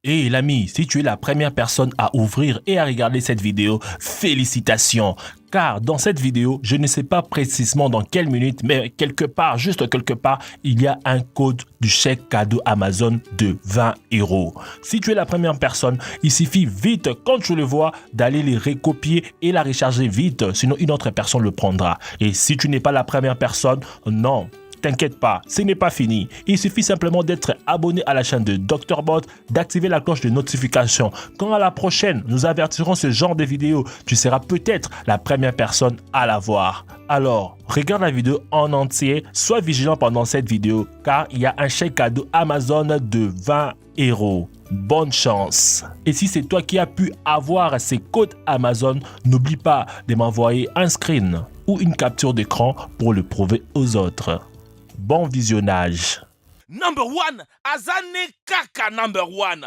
Hey l'ami, si tu es la première personne à ouvrir et à regarder cette vidéo, félicitations! Car dans cette vidéo, je ne sais pas précisément dans quelle minute, mais quelque part, juste quelque part, il y a un code du chèque cadeau Amazon de 20 €. Si tu es la première personne, il suffit vite, quand tu le vois, d'aller les recopier et la recharger vite, sinon une autre personne le prendra. Et si tu n'es pas la première personne, non. T'inquiète pas, ce n'est pas fini. Il suffit simplement d'être abonné à la chaîne de Dr Bot, d'activer la cloche de notification. Quand à la prochaine, nous avertirons ce genre de vidéo, tu seras peut-être la première personne à la voir. Alors, regarde la vidéo en entier, sois vigilant pendant cette vidéo, car il y a un chèque cadeau Amazon de 20 €. Bonne chance! Et si c'est toi qui as pu avoir ces codes Amazon, n'oublie pas de m'envoyer un screen ou une capture d'écran pour le prouver aux autres. Bon visionnage. Number one, Azane Kaka number one.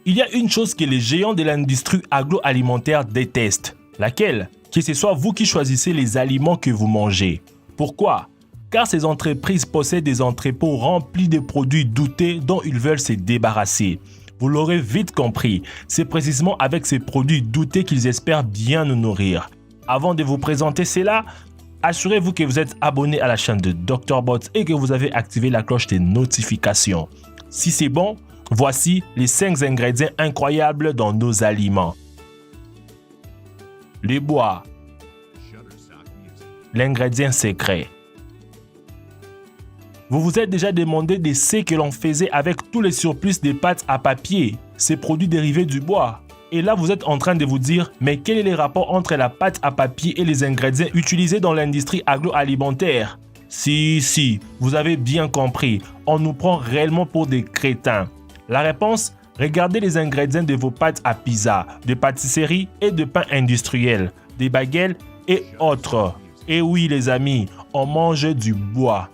Il y a une chose que les géants de l'industrie agroalimentaire détestent. Laquelle? Que ce soit vous qui choisissez les aliments que vous mangez. Pourquoi? Car ces entreprises possèdent des entrepôts remplis de produits doutés dont ils veulent se débarrasser. Vous l'aurez vite compris, c'est précisément avec ces produits doutés qu'ils espèrent bien nous nourrir. Avant de vous présenter cela, assurez-vous que vous êtes abonné à la chaîne de Dr Bot et que vous avez activé la cloche des notifications. Si c'est bon, voici les 5 ingrédients incroyables dans nos aliments. Le bois, l'ingrédient secret. Vous vous êtes déjà demandé de ce que l'on faisait avec tous les surplus des pâtes à papier, ces produits dérivés du bois. Et là, vous êtes en train de vous dire, mais quel est le rapport entre la pâte à papier et les ingrédients utilisés dans l'industrie agroalimentaire? Si, vous avez bien compris, on nous prend réellement pour des crétins. La réponse? Regardez les ingrédients de vos pâtes à pizza, de pâtisserie et de pain industriel, des baguettes et autres. Et oui les amis, on mange du bois.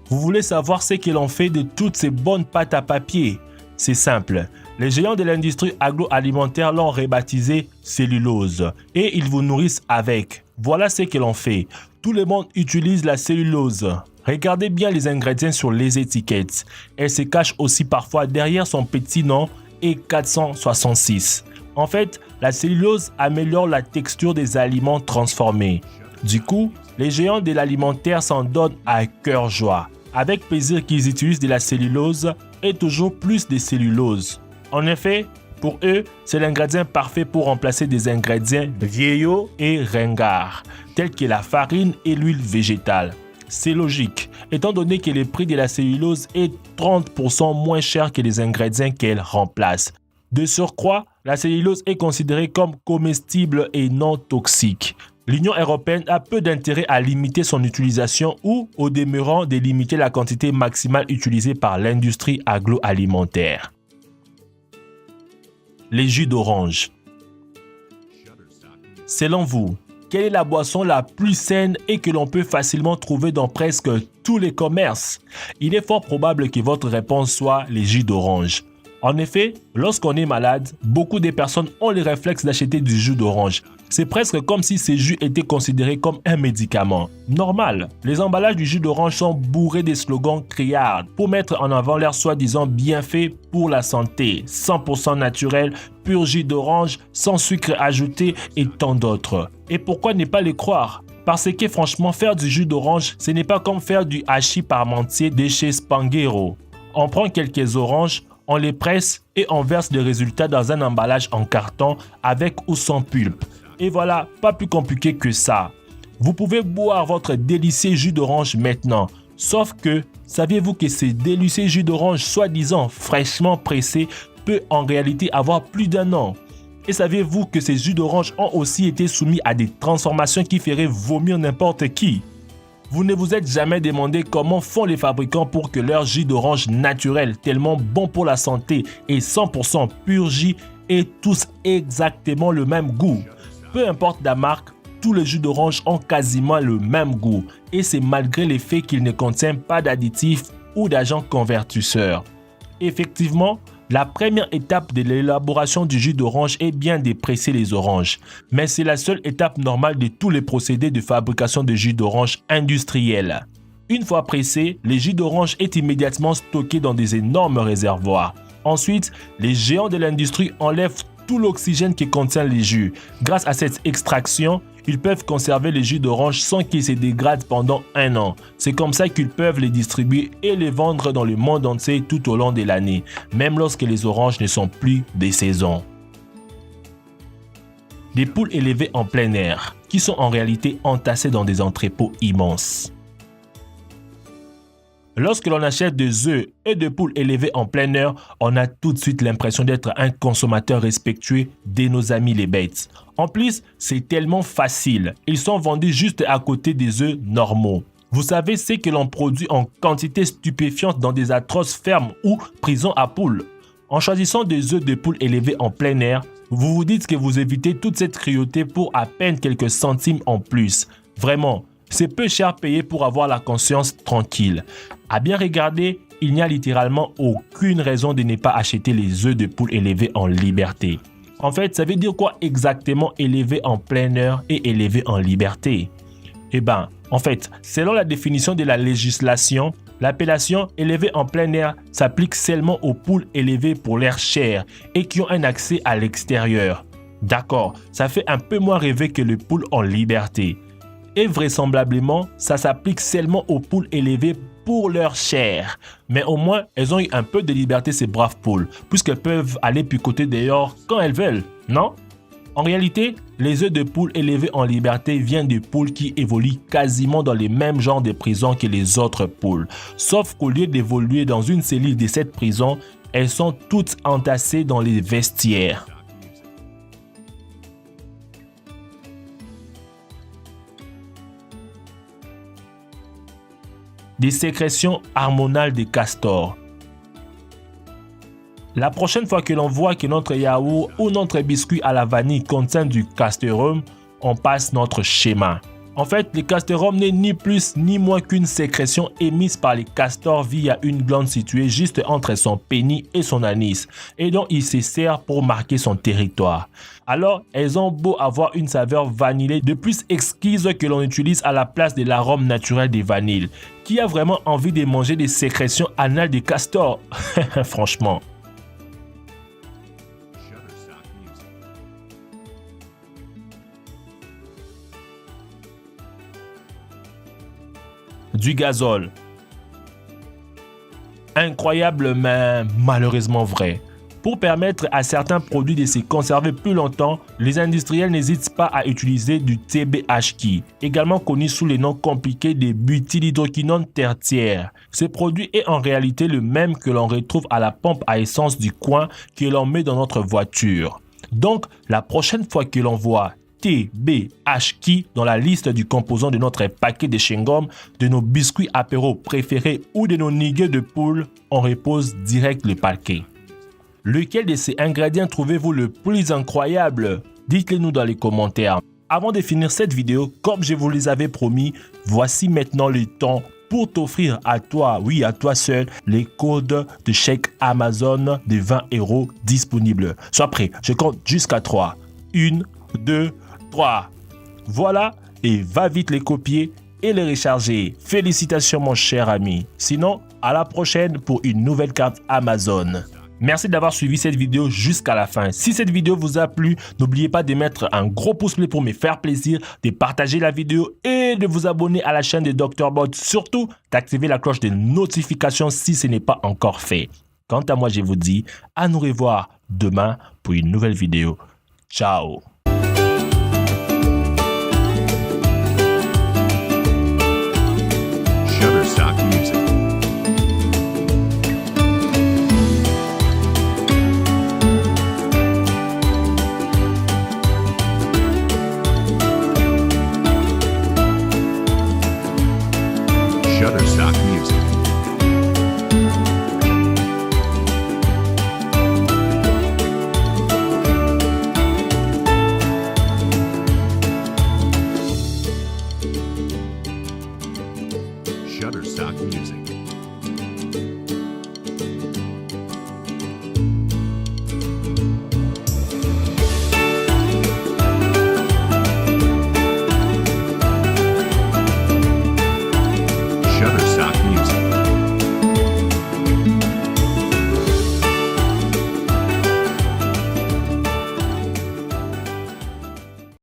Vous voulez savoir ce que l'on fait de toutes ces bonnes pâtes à papier? C'est simple. Les géants de l'industrie agroalimentaire l'ont rebaptisé cellulose et ils vous nourrissent avec. Voilà ce que l'on fait. Tout le monde utilise la cellulose. Regardez bien les ingrédients sur les étiquettes. Elle se cache aussi parfois derrière son petit nom et 466. En fait, la cellulose améliore la texture des aliments transformés. Du coup, les géants de l'alimentaire s'en donnent à cœur joie. Avec plaisir qu'ils utilisent de la cellulose et toujours plus de cellulose. En effet, pour eux, c'est l'ingrédient parfait pour remplacer des ingrédients vieillots et ringards, tels que la farine et l'huile végétale. C'est logique, étant donné que le prix de la cellulose est 30% moins cher que les ingrédients qu'elle remplace. De surcroît, la cellulose est considérée comme comestible et non toxique. L'Union européenne a peu d'intérêt à limiter son utilisation ou, au demeurant, de limiter la quantité maximale utilisée par l'industrie agroalimentaire. Les jus d'orange. Selon vous, quelle est la boisson la plus saine et que l'on peut facilement trouver dans presque tous les commerces? Il est fort probable que votre réponse soit les jus d'orange. En effet, lorsqu'on est malade, beaucoup de personnes ont le réflexe d'acheter du jus d'orange. C'est presque comme si ces jus étaient considérés comme un médicament. Normal, les emballages du jus d'orange sont bourrés de slogans criards pour mettre en avant leurs soi-disant bienfaits pour la santé. 100% naturel, pur jus d'orange, sans sucre ajouté et tant d'autres. Et pourquoi ne pas les croire? Parce que franchement, faire du jus d'orange, ce n'est pas comme faire du hachis parmentier de chez Spanghero. On prend quelques oranges, on les presse et on verse le résultat dans un emballage en carton avec ou sans pulpe. Et voilà, pas plus compliqué que ça. Vous pouvez boire votre délicieux jus d'orange maintenant. Sauf que, saviez-vous que ces délicieux jus d'orange soi-disant fraîchement pressés peut en réalité avoir plus d'1 an? Et saviez-vous que ces jus d'orange ont aussi été soumis à des transformations qui feraient vomir n'importe qui? Vous ne vous êtes jamais demandé comment font les fabricants pour que leur jus d'orange naturel, tellement bon pour la santé et 100% pur jus, aient tous exactement le même goût. Peu importe la marque, tous les jus d'orange ont quasiment le même goût et c'est malgré le fait qu'ils ne contiennent pas d'additifs ou d'agents convertisseurs. Effectivement, La première étape de l'élaboration du jus d'orange est bien de presser les oranges. Mais c'est la seule étape normale de tous les procédés de fabrication de jus d'orange industriels. Une fois pressé, le jus d'orange est immédiatement stocké dans des énormes réservoirs. Ensuite, les géants de l'industrie enlèvent tout l'oxygène qui contient les jus. Grâce à cette extraction, ils peuvent conserver les jus d'orange sans qu'ils se dégradent pendant 1 an. C'est comme ça qu'ils peuvent les distribuer et les vendre dans le monde entier tout au long de l'année, même lorsque les oranges ne sont plus des saisons. Des poules élevées en plein air, qui sont en réalité entassées dans des entrepôts immenses. Lorsque l'on achète des œufs et des poules élevées en plein air, on a tout de suite l'impression d'être un consommateur respectueux de nos amis les bêtes. En plus, c'est tellement facile. Ils sont vendus juste à côté des œufs normaux. Vous savez ce que l'on produit en quantité stupéfiante dans des atroces fermes ou prisons à poules. En choisissant des œufs de poules élevés en plein air, vous vous dites que vous évitez toute cette cruauté pour à peine quelques centimes en plus. Vraiment. C'est peu cher payé pour avoir la conscience tranquille. À bien regarder, il n'y a littéralement aucune raison de ne pas acheter les œufs de poule élevés en liberté. En fait, ça veut dire quoi exactement élevé en plein air et élevé en liberté? Eh bien, en fait, selon la définition de la législation, l'appellation élevé en plein air s'applique seulement aux poules élevées pour leur chair et qui ont un accès à l'extérieur. D'accord, ça fait un peu moins rêver que les poules en liberté. Et vraisemblablement, ça s'applique seulement aux poules élevées pour leur chair. Mais au moins, elles ont eu un peu de liberté, ces braves poules, puisqu'elles peuvent aller picoter dehors quand elles veulent, non? En réalité, les œufs de poules élevés en liberté viennent de poules qui évoluent quasiment dans les mêmes genres de prisons que les autres poules. Sauf qu'au lieu d'évoluer dans une cellule de cette prison, elles sont toutes entassées dans les vestiaires. Des sécrétions hormonales des castors. La prochaine fois que l'on voit que notre yaourt ou notre biscuit à la vanille contient du castoreum, on passe notre schéma. En fait, le castoreum n'est ni plus ni moins qu'une sécrétion émise par les castors via une glande située juste entre son pénis et son anis, et dont il se sert pour marquer son territoire. Alors, elles ont beau avoir une saveur vanillée de plus exquise que l'on utilise à la place de l'arôme naturel des vanilles. Qui a vraiment envie de manger des sécrétions anales des castors? Franchement. Du gazole. Incroyable mais malheureusement vrai. Pour permettre à certains produits de se conserver plus longtemps, les industriels n'hésitent pas à utiliser du TBHQ, également connu sous le nom compliqué de butylhydroquinone tertiaire. Ce produit est en réalité le même que l'on retrouve à la pompe à essence du coin que l'on met dans notre voiture. Donc, la prochaine fois que l'on voit TBHQ dans la liste du composant de notre paquet de chewing-gum, de nos biscuits apéro préférés ou de nos nuggets de poule, on repose direct le paquet. Lequel de ces ingrédients trouvez-vous le plus incroyable? Dites-le nous dans les commentaires. Avant de finir cette vidéo, comme je vous les avais promis, voici maintenant le temps pour t'offrir à toi, oui à toi seul, les codes de chèque Amazon de 20 € disponibles. Sois prêt, je compte jusqu'à 3. 1, 2, 3. Voilà, et va vite les copier et les recharger. Félicitations mon cher ami. Sinon, à la prochaine pour une nouvelle carte Amazon. Merci d'avoir suivi cette vidéo jusqu'à la fin. Si cette vidéo vous a plu, n'oubliez pas de mettre un gros pouce bleu pour me faire plaisir, de partager la vidéo et de vous abonner à la chaîne de Dr Bot. Surtout, d'activer la cloche de notification si ce n'est pas encore fait. Quant à moi, je vous dis à nous revoir demain pour une nouvelle vidéo. Ciao. Shutterstock Music. Shutterstock Music. Shutterstock Music.